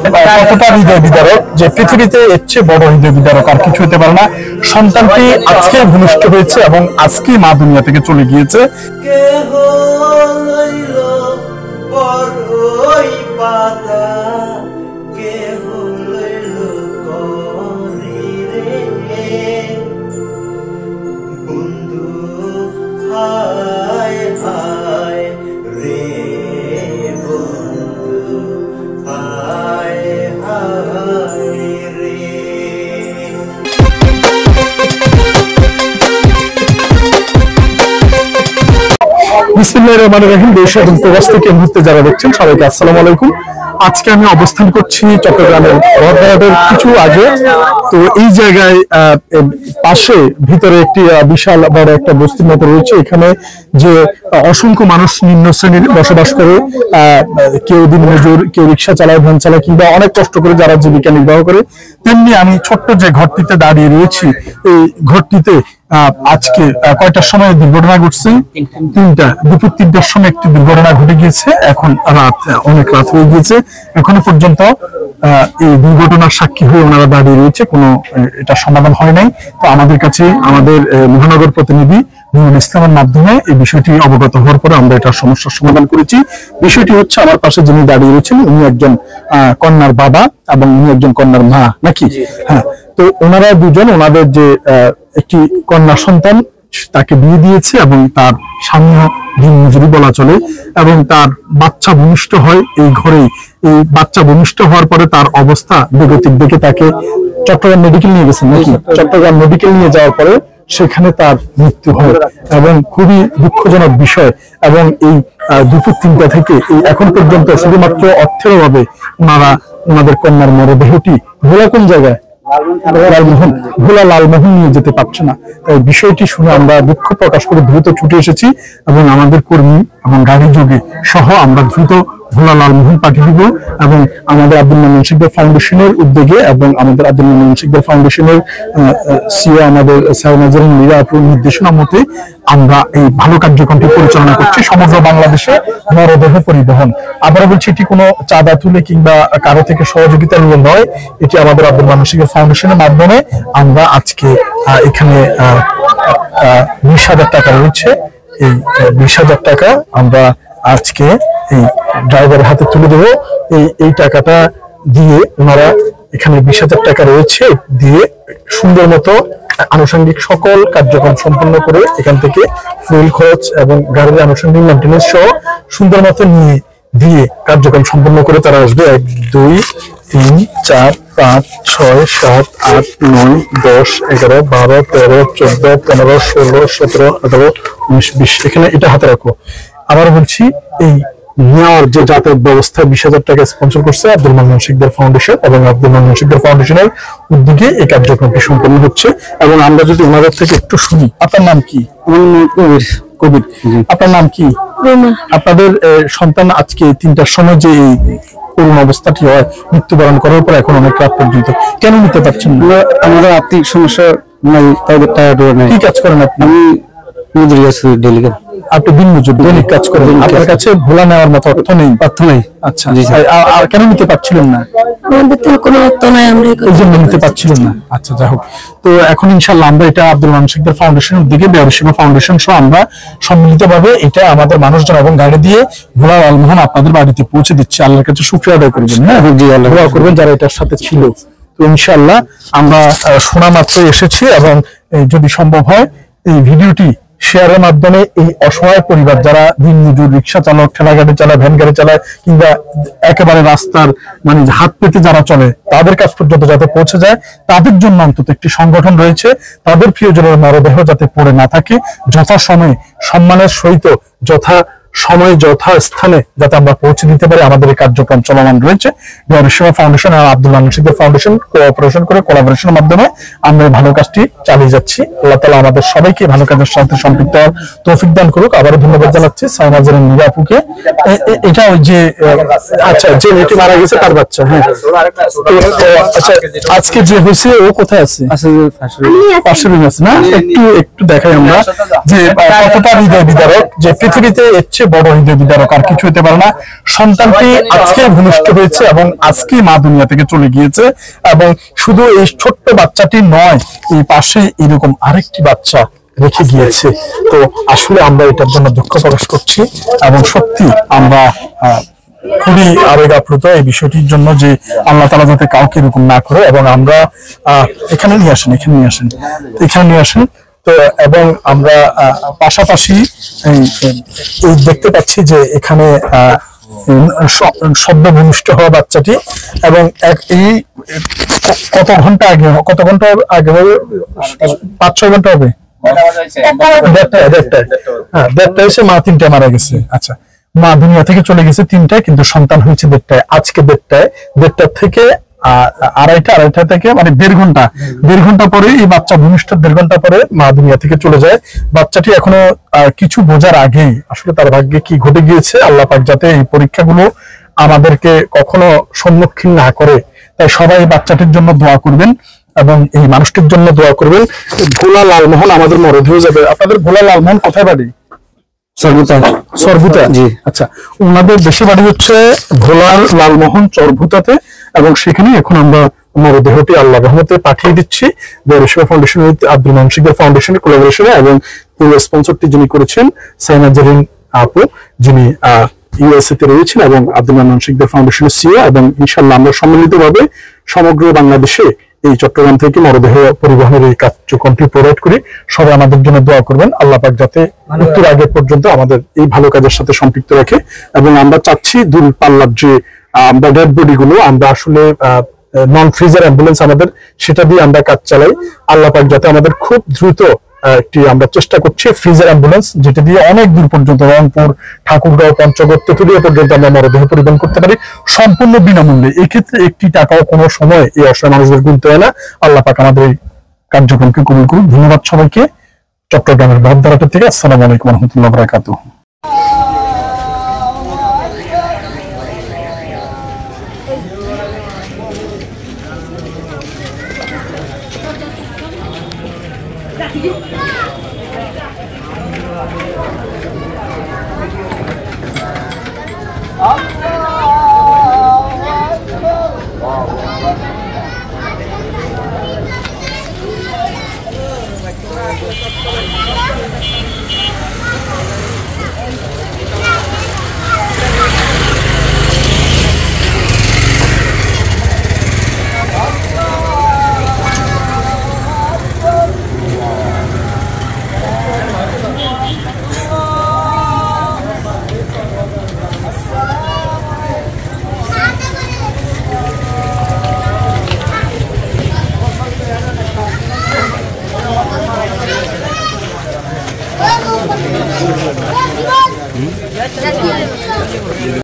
কতটা হৃদয় বিদারক যে পৃথিবীতে এর চেয়ে বড় হৃদয় বিদারক আর কিছু হতে পারে না। সন্তানটি আজকে ভূমিষ্ঠ হয়েছে এবং আজকে মা দুনিয়া থেকে চলে গিয়েছে। বিসমিল্লাহির রহমানির রহিম। দেশ এবং প্রবাস থেকে মুহূর্তে যারা দেখছেন সবাইকে আসসালামু আলাইকুম। আজকে আমি অবস্থান করছি চট্টগ্রামের রথঘাটের কিছু আগে। তো এই জায়গায় পাশে ভিতরে একটি বিশাল বড় একটা বস্তির মতো রয়েছে। এখানে যে অসংখ্য মানুষ নিম্ন শ্রেণীর বসবাস করে, কেউ দিনমজুর, কেউ রিক্সা চালায়, ভ্যান চালায়, কিংবা অনেক কষ্ট করে যারা জীবিকা নির্বাহ করে। তেমনি আমি ছোট্ট যে ঘরটিতে দাঁড়িয়ে রয়েছি, এই ঘরটিতে আজকে কয়টার সময় দুর্ঘটনা ঘটছে? 3টা, দুপুর 3টার সময় একটি দুর্ঘটনা ঘটে গিয়েছে। এখন অনেক রাত হয়ে গিয়েছে, এখনো পর্যন্ত এই দুর্ঘটনার সাক্ষী হয়ে ওনারা দাঁড়িয়ে রয়েছে, কোনো এটা সমাধান হয় নাই। তো আমাদের কাছে আমাদের মহানগর প্রতিনিধি নুরুল ইসলামের মাধ্যমে এই বিষয়টি অবগত হওয়ার পরে আমরা এটার সমস্যার সমাধান করেছি। বিষয়টি হচ্ছে, আমার পাশে যিনি দাঁড়িয়ে রয়েছেন উনি একজন কন্যার বাবা এবং উনি একজন কন্যার মা, নাকি? হ্যাঁ। তো ওনারা দুজন, ওনাদের যে একটি কন্যা সন্তান তাকে বিয়ে দিয়েছে এবং তার স্বামীও দিনমজুরি বলা চলে, এবং তার বাচ্চা ভূমিষ্ঠ হয় এই ঘরেই। এই বাচ্চা ভূমিষ্ঠ হওয়ার পরে তার অবস্থা বেগতিক দেখে তাকে চট্টগ্রাম মেডিকেল নিয়ে গেছেন, নাকি? চট্টগ্রাম মেডিকেল নিয়ে যাওয়ার পরে সেখানে তার মৃত্যু হয় এবং খুবই দুঃখজনক বিষয়। এবং এই দুপুর 3টা থেকে এই এখন পর্যন্ত শুধুমাত্র অর্থের অভাবে ওনাদের কন্যার মরদেহটি ভোলা কোন জায়গায়, ভোলা লালমোহন নিয়ে যেতে পারছে না। এই বিষয়টি শুনে আমরা দুঃখ প্রকাশ করে দ্রুত ছুটে এসেছি এবং আমাদের কর্মী এবং গাড়ি যোগে সহ আমরা দ্রুত ভোলা লালমোহন পাঠিয়ে দিব। এবং আমাদের আব্দুল মান্নান শিকদার ফাউন্ডেশনের উদ্যোগে এবং আমাদের আব্দুল মান্নান শিকদার ফাউন্ডেশনের সিও আমাদের সাইনাজের মিরাপুর নির্দেশনা মতে আমরা এই ভালো কার্যক্রমটি পরিচালনা করছি সমগ্র বাংলাদেশে মরদেহ পরিবহন। আবারও বলছি, এটি কোনো চাঁদা তুলে কিংবা কারো থেকে সহযোগিতা নিয়ে নয়, এটি আমাদের আব্দুল মান্নান শিকদার ফাউন্ডেশনের মাধ্যমে আমরা আজকে এখানে 20,000 টাকা রয়েছে। এই 20,000 টাকা আমরা আজকে এই ড্রাইভারের হাতে তুলে দেবো। এই টাকাটা দিয়ে ওনারা এখানে 20,000 টাকা রয়েছে দিয়ে সুন্দর মতো আনুষঙ্গিক সকল কার্যক্রম সম্পন্ন করে এখান থেকে ফুয়েল খরচ এবং গাড়ির আনুষঙ্গিক মেইনটেনেন্স সহ সুন্দর মতো নিয়ে দিয়ে কার্যক্রম সম্পন্ন করে তারা আসবে। 1, 2, 3, 4, 5, 6, 7, 8, 9, 10, 11, 12, 13, 14, 15, 16, 17, 18, 19, 20। এখানে এটা হাতে রাখো। আবার বলছি, এই নেওয়ার যে যাতায়াত ব্যবস্থা 20,000 টাকা স্পন্সর করছে আব্দুল মান্নান শিকদার ফাউন্ডেশন, এবং আব্দুল মান্নান শিকদার ফাউন্ডেশনের উদ্যোগে এই কার্যক্রমটি সম্পন্ন হচ্ছে। এবং আমরা যদি ওনাদের থেকে একটু শুনি, আপনার নাম কি? কবির। আপনার নাম কি? আপনাদের সন্তান আজকে 3টার সময় যে এই করুণ অবস্থাটি হয়, মৃত্যুবরণ করার পর এখন অনেক রাত পর্যন্ত, কেন নিতে পারছেন না? আমাদের আর্থিক সমস্যা নাই, কি কাজ করেন আপনি? আপনি দিনমজুর, দৈনিক কাজ করেন, আপনার কাছে ভোলা নেওয়ার মতো অর্থ নেই? আচ্ছা, আর কেন নিতে পারছিলেন না? আমাদের তো কোনো অর্থ নাই, আমরা এই জন্য নিতে পারছিলেন না। আচ্ছা, যাই হোক। তো এখন ইনশাআল্লাহ আমরা এটা আব্দুল মান্নান শিকদার ফাউন্ডেশনের উদ্যোগে বেয়ারুসীমা ফাউন্ডেশন সহ আমরা সম্মিলিতভাবে এটা আমাদের মানুষজন এবং গাড়ি দিয়ে ভোলা লালমোহন আপনাদের বাড়িতে পৌঁছে দিচ্ছি। আল্লাহর কাছে শুকরিয়া আদায় করবেন। হ্যাঁ, জি, আল্লাহ দোয়া করবেন যারা এটার সাথে ছিল। তো ইনশাআল্লাহ আমরা শোনা মাত্র এসেছি এবং যদি সম্ভব হয় এই ভিডিওটি শেয়ারের মাধ্যমে এই অসহায় পরিবার যারা দিনমজুর, রিক্সা চালক, ঠেলা গাড়ি চালায়, ভ্যান গাড়ি চালায়, কিংবা একেবারে রাস্তার মানে হাত পেতে যারা চলে, তাদের কাছ পর্যন্ত যাতে পৌঁছে যায়, তাদের জন্য অন্তত একটি সংগঠন রয়েছে। তাদের প্রিয়জনের মরদেহ যাতে পড়ে না থাকে, যথাসময়ে সম্মানের সহিত যথা সময় যথা স্থানে যাতে আমরা পৌঁছে দিতে পারি, আমাদের এই কার্যক্রম চলমান রয়েছে। বেয়ারুসীমা ফাউন্ডেশন আর আব্দুল মান্নান শিকদার ফাউন্ডেশন কোঅপারেশন করে কোলাবোরেশনের মাধ্যমে আমরা ভালো কাজটি চালিয়ে যাচ্ছি। আল্লাহ তাআলা আমাদের সবাইকে ভালো কাজের সাথে সম্পৃক্ত হওয়ার তৌফিক দান করুক। আবারও ধন্যবাদ জানাচ্ছি সাইনাজের মিরাপুকে। এটা ওই যে আচ্ছা, যে মেয়েটি মারা গেছে তার বাচ্চা। হ্যাঁ, আচ্ছা, আজকে যে হয়েছে ও কোথায় আছে? পাশের রুমে আছে না? একটু দেখাই আমরা যে কতটা হৃদয় বিদারক যে পৃথিবীতে এর চেয়ে চেয়ে বড় হৃদয় বিদারক আর কিছু হতে পারে না। সন্তানটি আজকে ভূমিষ্ঠ হয়েছে এবং আজকে মা দুনিয়া থেকে চলে গিয়েছে। এবং শুধু এই ছোট্ট বাচ্চাটি নয়, এই পাশে এরকম আরেকটি বাচ্চা রেখে গিয়েছে। তো আসলে আমরা এটার জন্য দুঃখ প্রকাশ করছি এবং সত্যি আমরা খুবই আবেগ আপ্লুত এই বিষয়টির জন্য, যে আল্লাহ তাআলা যাতে কাউকে এরকম না করে। এবং আমরা এখানে নিয়ে আসেন তো। এবং আমরা পাশাপাশি এই দেখতে পাচ্ছি যে এখানে সদ্য ভূমিষ্ঠ হওয়া বাচ্চাটি, এবং এই কত ঘন্টা আগে হবে, 5-6 ঘন্টা হবে, 1:30 এসে মা 3টায় মারা গেছে। আচ্ছা, মা দুনিয়া থেকে চলে গেছে 3টায়, কিন্তু সন্তান হয়েছে 1:30 আজকে 1:30 থেকে 2:30 থেকে মানে 1.5 ঘন্টা পরে এই বাচ্চা ভূমিষ্ঠ, 1.5 ঘন্টা পরে মা দুনিয়া থেকে চলে যায়। বাচ্চাটি এখনো কিছু বোঝার আগেই আসলে তার ভাগ্যে কি ঘটে গিয়েছে, আল্লাহ পাক যাতে এই পরীক্ষাগুলো আমাদেরকে কখনো সম্মুখীন না করে। তাই সবাই বাচ্চাটির জন্য দোয়া করবেন এবং এই মানুষটির জন্য দোয়া করবেন। ভোলা লালমোহন আমাদের মরদ হয়ে যাবে। আপনাদের ভোলা লালমোহন কোথায় বাড়ি? চরভুতা। জি, আচ্ছা। ওনাদের বেশি বাড়ি হচ্ছে ভোলার লালমোহন চরভুতাতে, এবং সেখানে এখন আমরা মরদেহটি আল্লাহ রহমতে পাঠিয়ে দিচ্ছি বেরুশিয়া ফাউন্ডেশন উইথ আব্দুল মান্নান শিকদার ফাউন্ডেশনের কোলাবোরেশনে। এবং পুরো স্পন্সরটি যিনি করেছেন সাইনা জেরিন আপু, যিনি ইউএসএ তে রয়েছেন, এবং আব্দুল মান্নান শিকদার ফাউন্ডেশনের সিও। এবং ইনশাআল্লাহ আমরা সম্মিলিতভাবে সমগ্র বাংলাদেশে এই চট্টগ্রাম থেকে মরদেহ পরিবহনের এই কার্যক্রমটি প্রোভাইড করি। সবাই আমাদের জন্য দোয়া করবেন, আল্লাহ পাক যাতে মৃত্যুর আগে পর্যন্ত আমাদের এই ভালো কাজের সাথে সম্পৃক্ত রাখে। এবং আমরা চাচ্ছি দূরপাল্লার যে আমরা ডেড বডি গুলো আমরা আসলে নন ফ্রিজার অ্যাম্বুলেন্স আমাদের, সেটা দিয়ে আমরা কাজ চালাই। আল্লাহ পাক যাতে আমাদের খুব দ্রুত একটি আমরা চেষ্টা করছি ফ্রিজার অ্যাম্বুলেন্স, যেটা দিয়ে অনেক দূর পর্যন্ত রংপুর, ঠাকুরগাঁও, পঞ্চগড়, তেঁতুলিয়া পর্যন্ত আমরা মরদেহ পরিবহন করতে পারি সম্পূর্ণ বিনামূল্যে। এই ক্ষেত্রে একটি টাকাও কোনো সময় এই অসহায় মানুষদের গুনতে হয় না। আল্লাহ পাক আমাদের এই কার্যক্রমকে কবুল করুন। ধন্যবাদ সবাইকে। চট্টগ্রামের ভাবধারাটা থেকে আসসালামু আলাইকুম ওয়া রাহমাতুল্লাহি ওয়া বারাকাতুহু।